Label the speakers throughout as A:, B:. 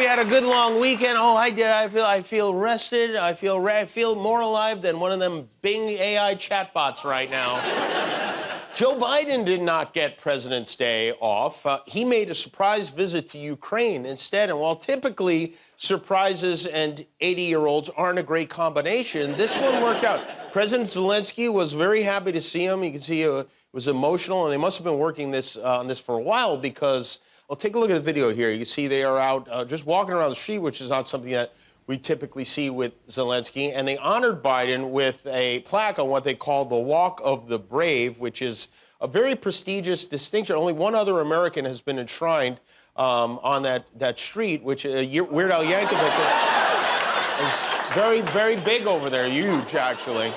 A: you had a good long weekend. Oh, I did. I feel rested. I feel more alive than one of them Bing AI chatbots right now. Joe Biden did not get President's Day off. He made a surprise visit to Ukraine instead. And while typically surprises and 80-year-olds aren't a great combination, this one worked out. President Zelensky was very happy to see him. You can see it was emotional, and they must have been working on this for a while because, well, take a look at the video here. You can see they are out just walking around the street, which is not something that we typically see with Zelensky, and they honored Biden with a plaque on what they call the Walk of the Brave, which is a very prestigious distinction. Only one other American has been enshrined on that street, which Weird Al Yankovic is very, very big over there, huge, actually.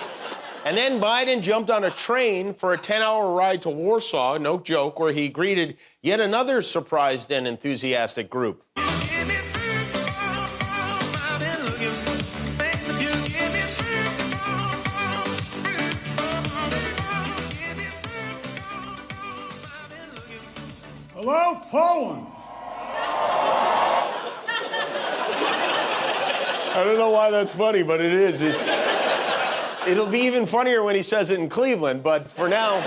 A: And then Biden jumped on a train for a 10-hour ride to Warsaw, no joke, where he greeted yet another surprised and enthusiastic group.
B: Hello, Poland.
A: I don't know why that's funny, but it is. It'll be even funnier when he says it in Cleveland, but for now,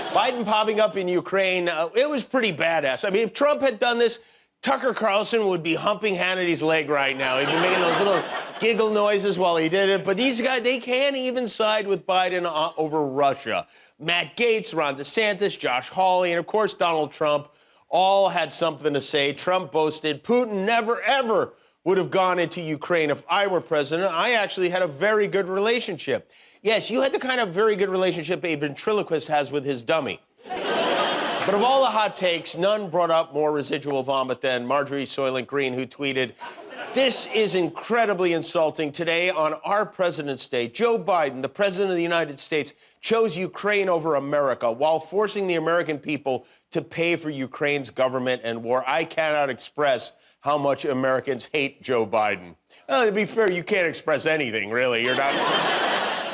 A: Biden popping up in Ukraine, it was pretty badass. I mean, if Trump had done this, Tucker Carlson would be humping Hannity's leg right now. He'd be making those little giggle noises while he did it. But these guys, they can't even side with Biden over Russia. Matt Gaetz, Ron DeSantis, Josh Hawley, and of course, Donald Trump all had something to say. Trump boasted, Putin never, ever would have gone into Ukraine if I were president. I actually had a very good relationship. Yes, you had the kind of very good relationship a ventriloquist has with his dummy. But of all the hot takes, none brought up more residual vomit than Marjorie Soylent Green, who tweeted, "This is incredibly insulting. Today, on our President's Day, Joe Biden, the President of the United States, chose Ukraine over America while forcing the American people to pay for Ukraine's government and war. I cannot express how much Americans hate Joe Biden." Well, to be fair, you can't express anything, really. You're not...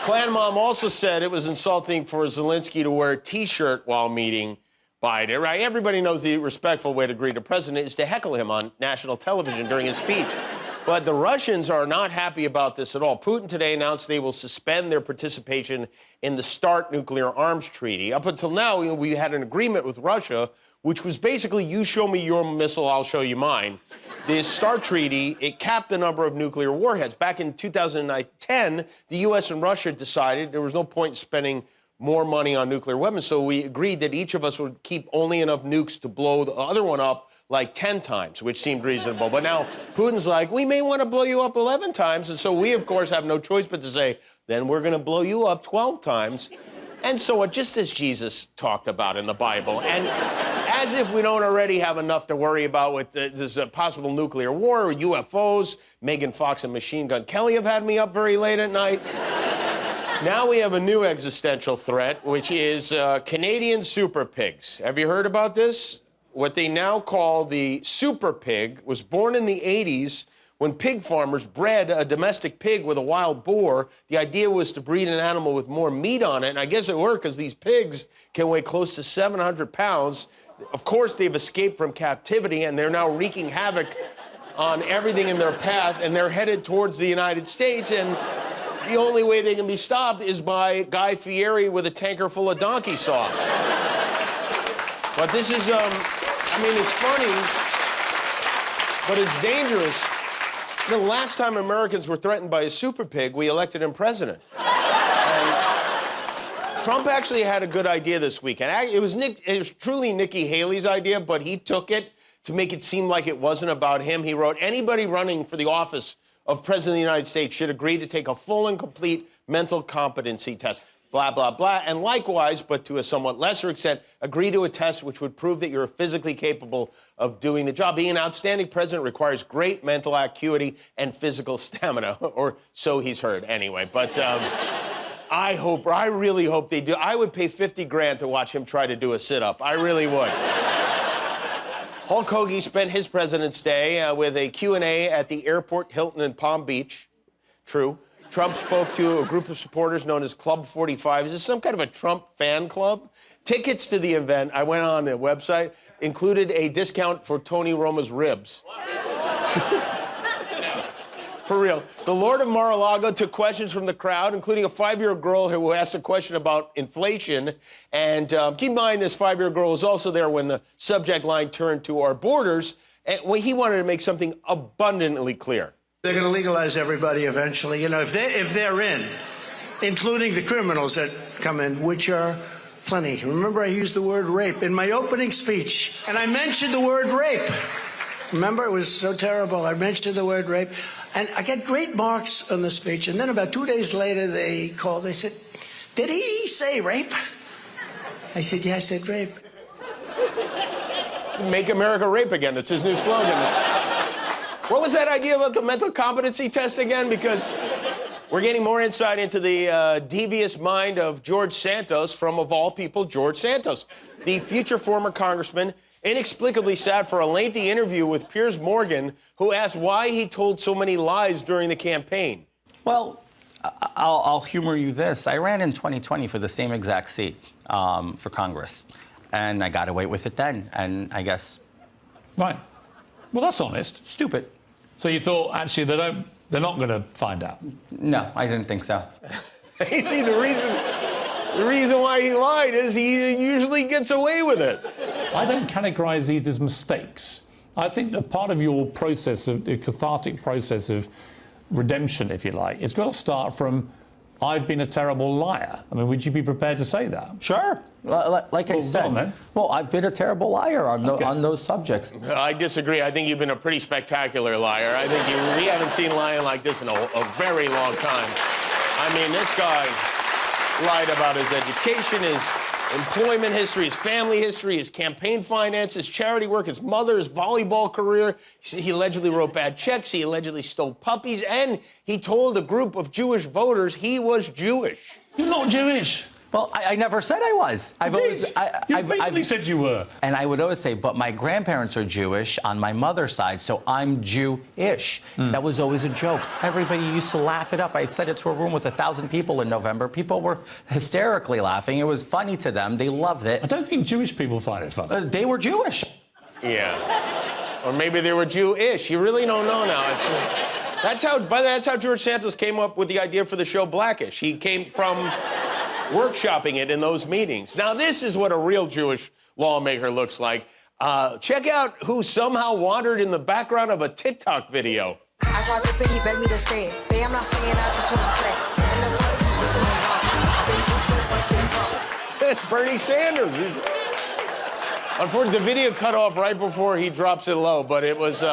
A: Clan Mom also said it was insulting for Zelensky to wear a T-shirt while meeting Biden, right? Everybody knows the respectful way to greet a president is to heckle him on national television during his speech. But the Russians are not happy about this at all. Putin today announced they will suspend their participation in the START nuclear arms treaty. Up until now, we had an agreement with Russia, which was basically, you show me your missile, I'll show you mine. The START treaty, it capped the number of nuclear warheads. Back in 2010, the U.S. and Russia decided there was no point in spending more money on nuclear weapons, so we agreed that each of us would keep only enough nukes to blow the other one up like 10 times, which seemed reasonable. But now Putin's like, we may want to blow you up 11 times. And so we, of course, have no choice but to say, then we're going to blow you up 12 times. And so on, just as Jesus talked about in the Bible. And as if we don't already have enough to worry about with this possible nuclear war or UFOs, Megan Fox and Machine Gun Kelly have had me up very late at night. Now we have a new existential threat, which is Canadian super pigs. Have you heard about this? What they now call the super pig was born in the 80s when pig farmers bred a domestic pig with a wild boar. The idea was to breed an animal with more meat on it, and I guess it worked because these pigs can weigh close to 700 pounds. Of course, they've escaped from captivity, and they're now wreaking havoc on everything in their path, and they're headed towards the United States, and the only way they can be stopped is by Guy Fieri with a tanker full of donkey sauce. But this is, I mean, it's funny, but it's dangerous. The last time Americans were threatened by a super pig, we elected him president. And Trump actually had a good idea this weekend. It was truly Nikki Haley's idea, but he took it to make it seem like it wasn't about him. He wrote, anybody running for the office of President of the United States should agree to take a full and complete mental competency test. Blah, blah, blah. And likewise, but to a somewhat lesser extent, agree to a test which would prove that you're physically capable of doing the job. Being an outstanding president requires great mental acuity and physical stamina, or so he's heard anyway. But I really hope they do. I would pay 50 grand to watch him try to do a sit-up. I really would. Hulk Hogan spent his President's Day with a Q&A at the airport Hilton in Palm Beach. True. Trump spoke to a group of supporters known as Club 45. Is this some kind of a Trump fan club? Tickets to the event, I went on the website, included a discount for Tony Roma's ribs. For real. The Lord of Mar-a-Lago took questions from the crowd, including a 5-year-old girl who asked a question about inflation. And keep in mind, this 5-year-old girl was also there when the subject line turned to our borders. And he wanted to make something abundantly clear.
C: They're going to legalize everybody eventually. You know, if they're in, including the criminals that come in, which are plenty. Remember, I used the word rape in my opening speech, and I mentioned the word rape. Remember, it was so terrible. I mentioned the word rape. And I got great marks on the speech. And then about 2 days later, they called. They said, "Did he say rape?" I said, "Yeah, I said rape."
A: Make America rape again. That's his new slogan. What was that idea about the mental competency test again? Because we're getting more insight into the devious mind of George Santos from, of all people, George Santos. The future former congressman inexplicably sat for a lengthy interview with Piers Morgan, who asked why he told so many lies during the campaign.
D: Well, I'll humor you this. I ran in 2020 for the same exact seat for Congress, and I got away with it then, and I guess...
E: Right. Well, that's honest.
D: Stupid.
E: So you thought, actually, they're not going to find out?
D: No, I didn't think so.
A: You see, the reason why he lied is he usually gets away with it.
E: I don't categorize these as mistakes. I think that part of your process, of the cathartic process of redemption, if you like, it's got to start from, I've been a terrible liar. I mean, would you be prepared to say that?
D: Sure. Like I said,
E: go on, then.
D: Well, I've been a terrible liar on those subjects.
A: I disagree. I think you've been a pretty spectacular liar. I think we haven't seen lying like this in a very long time. I mean, this guy lied about his education, his employment history, his family history, his campaign finances, charity work, his mother's volleyball career. He allegedly wrote bad checks. He allegedly stole puppies. And he told a group of Jewish voters he was Jewish.
E: You're not Jewish.
D: Well, I never said I was.
E: You basically said you were.
D: And I would always say, but my grandparents are Jewish on my mother's side, so I'm Jewish. That was always a joke. Everybody used to laugh it up. I said it to a room with 1,000 people in November. People were hysterically laughing. It was funny to them. They loved it.
E: I don't think Jewish people find it funny.
D: They were Jewish.
A: Yeah. Or maybe they were Jewish. You really don't know now. That's how George Santos came up with the idea for the show Blackish. He came from workshopping it in those meetings. Now, this is what a real Jewish lawmaker looks like. Check out who somehow wandered in the background of a TikTok video.
F: I tried to pay, he begged me to stay. Babe, I'm not staying, I just want to play. And the party, just want to rock.
A: It's Bernie Sanders. Unfortunately, the video cut off right before he drops it low, but it was...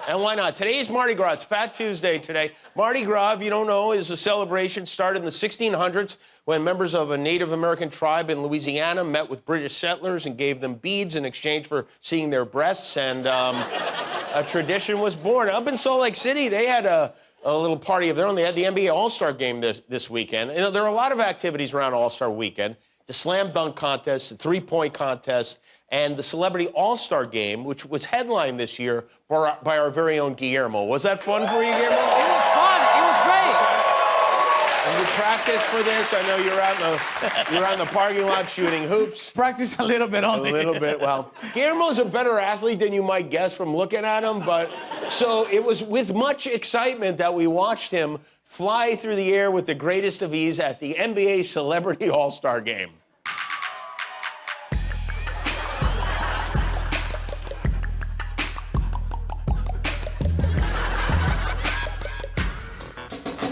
A: And why not? Today's Mardi Gras. It's Fat Tuesday today. Mardi Gras, if you don't know, is a celebration started in the 1600s when members of a Native American tribe in Louisiana met with British settlers and gave them beads in exchange for seeing their breasts, and a tradition was born. Up in Salt Lake City, they had a little party of their own. They had the NBA All-Star Game this weekend. You know, there are a lot of activities around All-Star Weekend. The slam dunk contest, the three-point contest, and the Celebrity All-Star Game, which was headlined this year by our very own Guillermo. Was that fun for you, Guillermo?
G: It was fun. It was great.
A: And you practiced for this? I know you're out in the parking lot shooting hoops.
G: Practice a little bit on
A: A little bit. Well, Guillermo's a better athlete than you might guess from looking at him, but so it was with much excitement that we watched him fly through the air with the greatest of ease at the NBA Celebrity All-Star Game.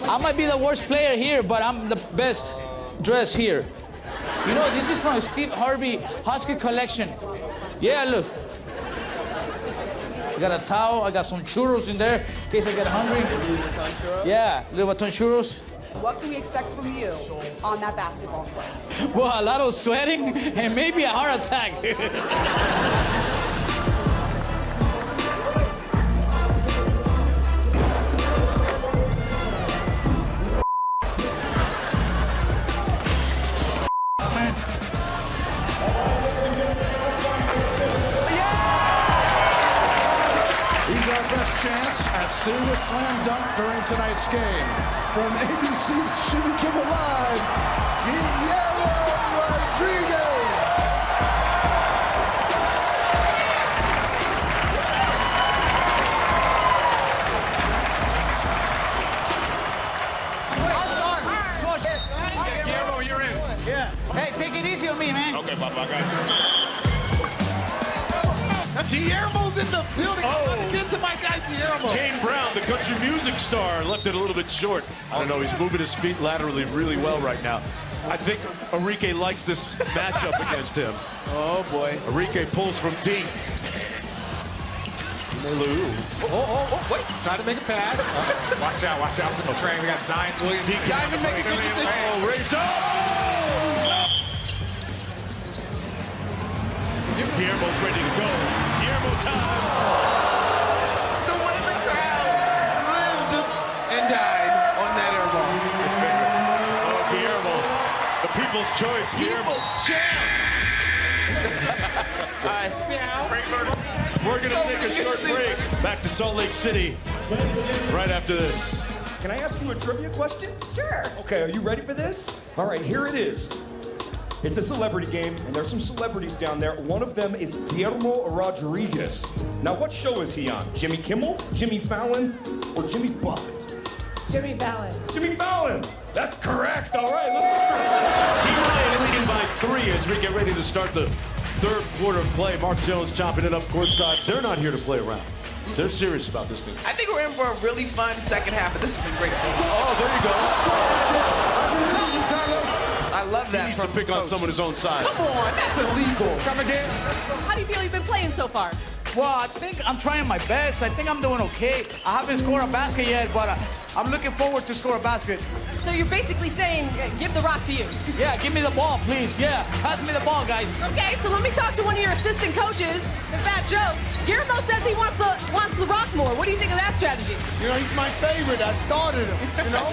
G: I might be the worst player here, but I'm the best dressed here. You know, this is from Steve Harvey Husky collection. Yeah, look. I got a towel, I got some churros in there in case I get hungry. Yeah, little baton churros.
H: What can we expect from you on that basketball court?
G: Well, a lot of sweating and maybe a heart attack.
B: Chance at seeing a slam dunk during tonight's game. From ABC's Jimmy Kimmel Live, Guillermo Rodriguez. Guillermo's in the building. I'm trying to get to my guy, Guillermo.
I: Kane Brown, the country music star, left it a little bit short. I don't know, he's moving his feet laterally really well right now. I think Enrique likes this matchup against him.
G: Oh, boy.
I: Enrique pulls from deep.
J: Wait. Try to make a pass. Watch out for the train. We got Zion Williams. He
G: Can't even make a good decision.
I: Oh, Rings. Guillermo's ready to go. Guillermo time.
G: The way the crowd lived and died on that air ball.
I: Oh, Guillermo. The people's choice, Guillermo. We're going to take a short break. Back to Salt Lake City right after this.
K: Can I ask you a trivia question?
H: Sure.
K: Okay, are you ready for this? All right, here it is. It's a celebrity game, and there's some celebrities down there. One of them is Guillermo Rodriguez. Now, what show is he on? Jimmy Kimmel, Jimmy Fallon, or Jimmy Buffett?
H: Jimmy Fallon.
K: Jimmy Fallon! That's correct! All right, let's go!
I: Team Ryan leading by 3 as we get ready to start the third quarter of play. Mark Jones chopping it up courtside. They're not here to play around. They're serious about this thing.
G: I think we're in for a really fun second half, but this has been great.
I: Oh, there you go.
G: I love that.
I: He needs to pick on someone his own side.
G: Come on, that's illegal.
J: Come again.
H: How do you feel you've been playing so far?
G: Well, I think I'm trying my best. I think I'm doing okay. I haven't scored a basket yet, but I'm looking forward to score a basket.
H: So you're basically saying, give the rock to you.
G: Yeah, give me the ball, please. Yeah, pass me the ball, guys.
H: Okay, so let me talk to one of your assistant coaches, the Fat Joe. Guillermo says he wants the rock more. What do you think of that strategy?
B: You know, he's my favorite. I started him, you know.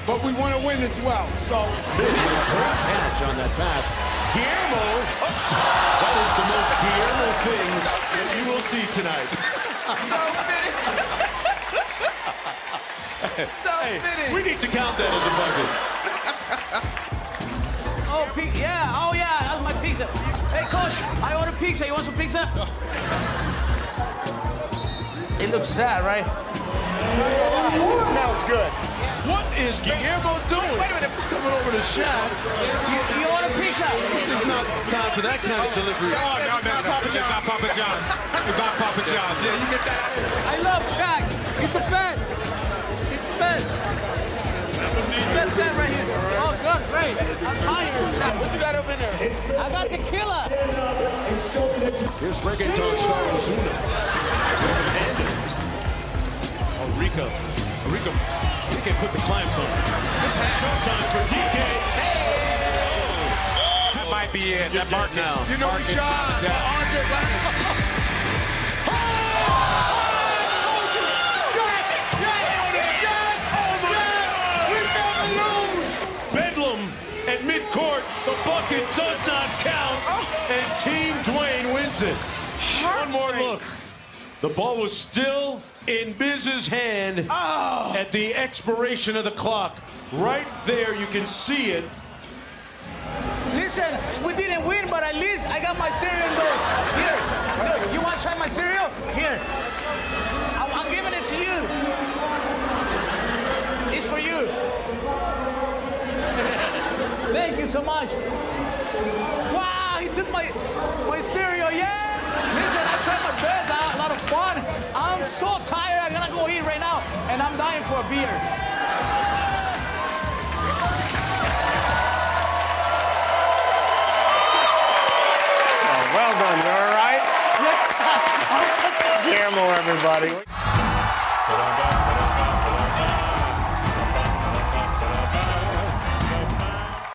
B: But we want to win as well, so.
I: Great catch on that pass. Guillermo. That is the most Guillermo thing that you will see tonight. Hey, we need to count that as a bucket.
G: Oh, yeah. Oh, yeah. That's my pizza. Hey, coach, I ordered pizza. You want some pizza? It looks sad, right?
A: It smells good.
I: What is Guillermo doing?
G: Wait a minute.
I: He's coming over to Shaq.
G: You ordered pizza.
I: This is not time for that kind of delivery.
J: Oh, no. It's not Papa John's. It's not Papa John's. Yeah, you get that out of here.
G: I love Shaq. He's the best. He's the best. Best guy right here. Oh, good, great. I'm tired. What you got up in there? I got tequila.
I: Here's reggaeton star Ozuna. Oh, Rico put the clamps on. Showtime for DK.
J: That might be it. That mark
I: now.
B: You know,
I: Bedlam at midcourt. The bucket does not count, and Team Dwayne wins it. One more look. The ball was still in Biz's hand at the expiration of the clock. Right there, you can see it.
G: Listen, we didn't win, but at least I got my cereal indoors. Here, look, you want to try my cereal? Here. I'm giving it to you. It's for you. Thank you so much. Wow, he took my cereal, yeah? Listen, I tried my best. I had a lot of fun. I'm so tired. I'm going to go eat right now, and I'm dying for a beer.
A: Well done, you all right? Guillermo, everybody.